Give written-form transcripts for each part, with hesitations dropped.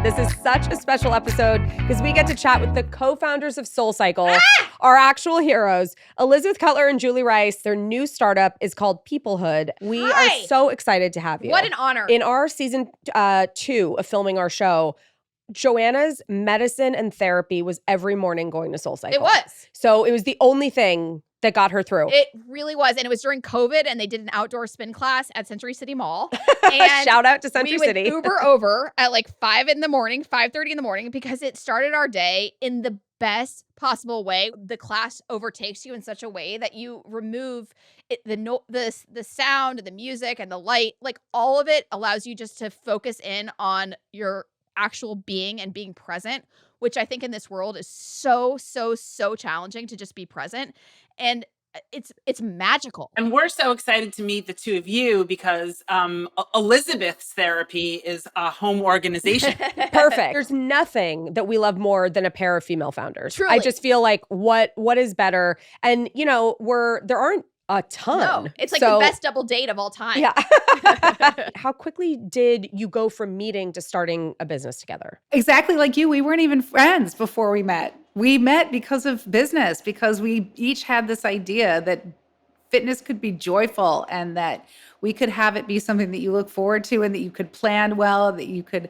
This is such a special episode because we get to chat with the co-founders of SoulCycle, our actual heroes, Elizabeth Cutler and Julie Rice. Their new startup is called Peoplehood. We are so excited to have you. What an honor. In our season 2 of filming our show, Joanna's medicine and therapy was every morning going to SoulCycle. It was. So it was the only thing that got her through. It really was. And it was during COVID, and they did an outdoor spin class at Century City Mall. And shout out to Century City. City. We would Uber over at like 5 in the morning, 5:30 in the morning, because it started our day in the best possible way. The class overtakes you in such a way that you remove the sound, the music, and the light. Like all of it allows you just to focus in on your actual being and being present, which I think in this world is so challenging to just be present. And it's magical. And we're so excited to meet the two of you because Elizabeth's therapy is a home organization. Perfect. There's nothing that we love more than a pair of female founders. Truly. I just feel like what is better? And you know, there aren't a ton. No, it's like the best double date of all time. Yeah. How quickly did you go from meeting to starting a business together? Exactly like you. We weren't even friends before we met. We met because of business, because we each had this idea that fitness could be joyful and that we could have it be something that you look forward to and that you could plan well, that you could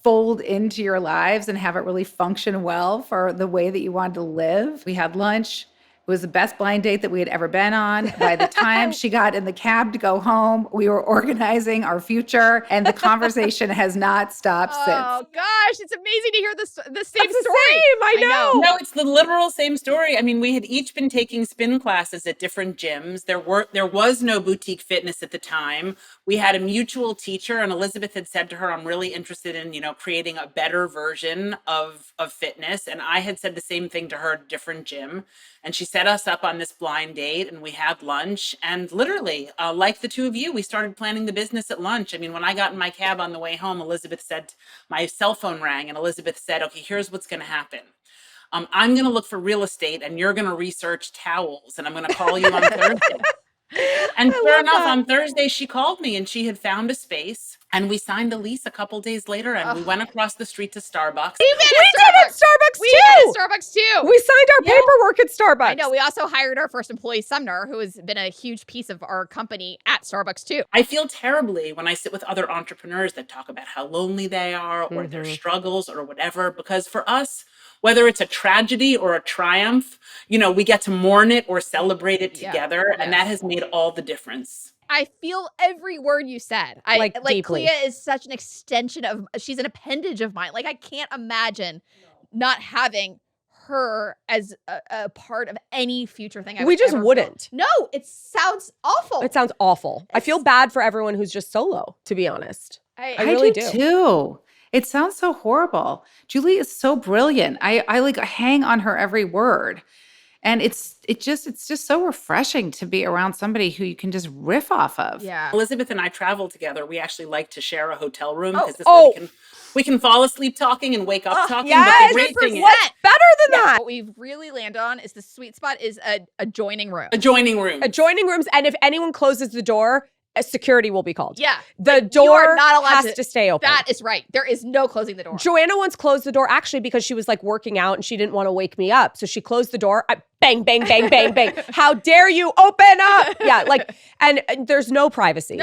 fold into your lives and have it really function well for the way that you wanted to live. We had lunch. It was the best blind date that we had ever been on. By the time she got in the cab to go home, we were organizing our future, and the conversation has not stopped since. Oh gosh, it's amazing to hear the same That's story. I know. No, it's the literal same story. I mean, we had each been taking spin classes at different gyms. There was no boutique fitness at the time. We had a mutual teacher, and Elizabeth had said to her, I'm really interested in, creating a better version of fitness. And I had said the same thing to her at a different gym. And she set us up on this blind date, and we had lunch. And literally, like the two of you, we started planning the business at lunch. I mean, when I got in my cab on the way home, Elizabeth said, my cell phone rang, and Elizabeth said, okay, here's what's going to happen. I'm going to look for real estate, and you're going to research towels, and I'm going to call you on Thursday. And sure enough, on Thursday, she called me, and she had found a space. And we signed a lease a couple days later, and we went across the street to Starbucks. We did at Starbucks too. We signed our paperwork at Starbucks. I know. We also hired our first employee, Sumner, who has been a huge piece of our company at Starbucks too. I feel terribly when I sit with other entrepreneurs that talk about how lonely they are or their struggles or whatever, because for us, whether it's a tragedy or a triumph, we get to mourn it or celebrate it together. And that has made all the difference. I feel every word you said. Like deeply. Clea is such an extension of, she's an appendage of mine. Like I can't imagine not having her as a part of any future thing. We just wouldn't. No, it sounds awful. It sounds awful. I feel bad for everyone who's just solo, to be honest. I really do too. It sounds so horrible. Julie is so brilliant. I like hang on her every word. And it's just so refreshing to be around somebody who you can just riff off of. Yeah. Elizabeth and I travel together. We actually like to share a hotel room because this way we can fall asleep talking and wake up talking. Yes, but the great thing is, what's better than that? What we've really landed on is the sweet spot is a adjoining room. Adjoining rooms. And if anyone closes the door, security will be called. Yeah. The door has to stay open. That is right. There is no closing the door. Joanna once closed the door actually because she was like working out and she didn't want to wake me up. So she closed the door. Bang, bang, bang, bang, bang. How dare you open up? Yeah, and there's no privacy.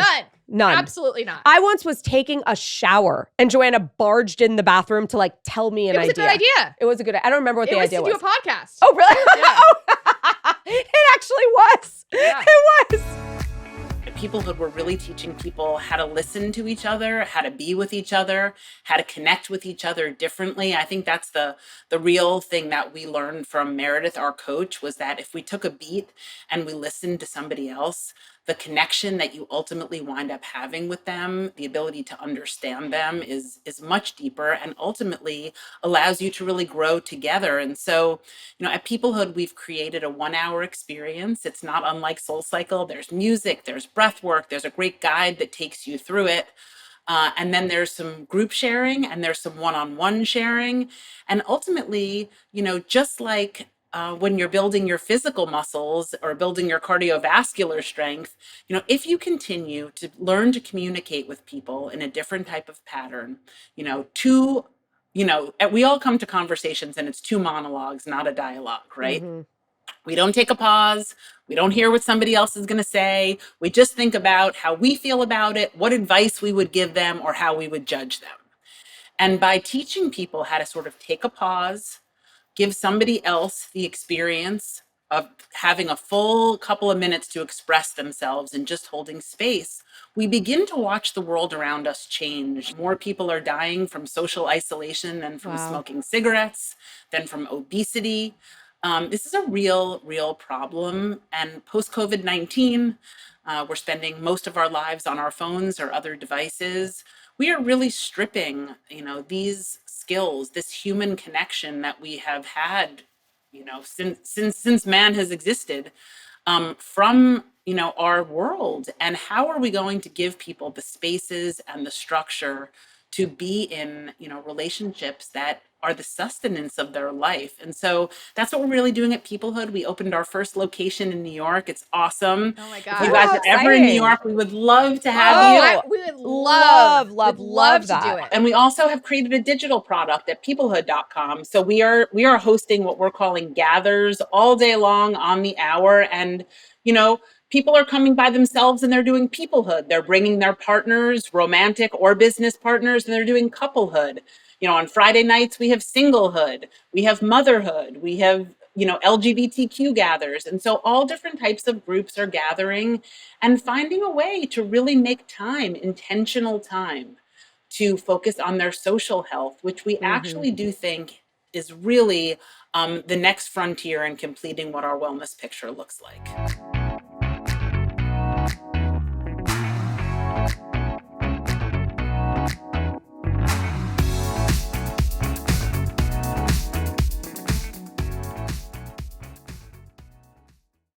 None. Absolutely not. I once was taking a shower and Joanna barged in the bathroom to tell me an idea. It was a good idea. It was a good idea. I don't remember what the idea was. It was to do a podcast. Oh, really? Yeah. It actually was. Yeah. It was. At Peoplehood, we're really teaching people how to listen to each other, how to be with each other, how to connect with each other differently. I think that's the real thing that we learned from Meredith, our coach, was that if we took a beat and we listened to somebody else, the connection that you ultimately wind up having with them, the ability to understand them is much deeper and ultimately allows you to really grow together. And so, at Peoplehood, we've created a 1-hour experience. It's not unlike SoulCycle. There's music, there's breath work, there's a great guide that takes you through it. And then there's some group sharing and there's some one-on-one sharing. And ultimately, just like when you're building your physical muscles or building your cardiovascular strength, if you continue to learn to communicate with people in a different type of pattern, 2 we all come to conversations and it's two monologues, not a dialogue, right? Mhm. We don't take a pause. We don't hear what somebody else is going to say. We just think about how we feel about it, what advice we would give them, or how we would judge them. And by teaching people how to sort of take a pause, give somebody else the experience of having a full couple of minutes to express themselves and just holding space, we begin to watch the world around us change. More people are dying from social isolation than from Wow. smoking cigarettes, than from obesity. This is a real problem. And post COVID-19, we're spending most of our lives on our phones or other devices. We are really stripping, these skills, this human connection that we have had, since man has existed, from our world. And how are we going to give people the spaces and the structure to be in relationships that are the sustenance of their life? And so that's what we're really doing at Peoplehood. We opened our first location in New York. It's awesome. Oh my If God. you guys How are ever in New exciting. York, we would love to have Oh, you. We would love to that. do it. And we also have created a digital product at peoplehood.com. So we are hosting what we're calling gathers all day long on the hour. And, people are coming by themselves and they're doing peoplehood. They're bringing their partners, romantic or business partners, and they're doing couplehood. On Friday nights, we have singlehood, we have motherhood, we have, LGBTQ gathers. And so all different types of groups are gathering and finding a way to really make time, intentional time, to focus on their social health, which we actually do think is really the next frontier in completing what our wellness picture looks like.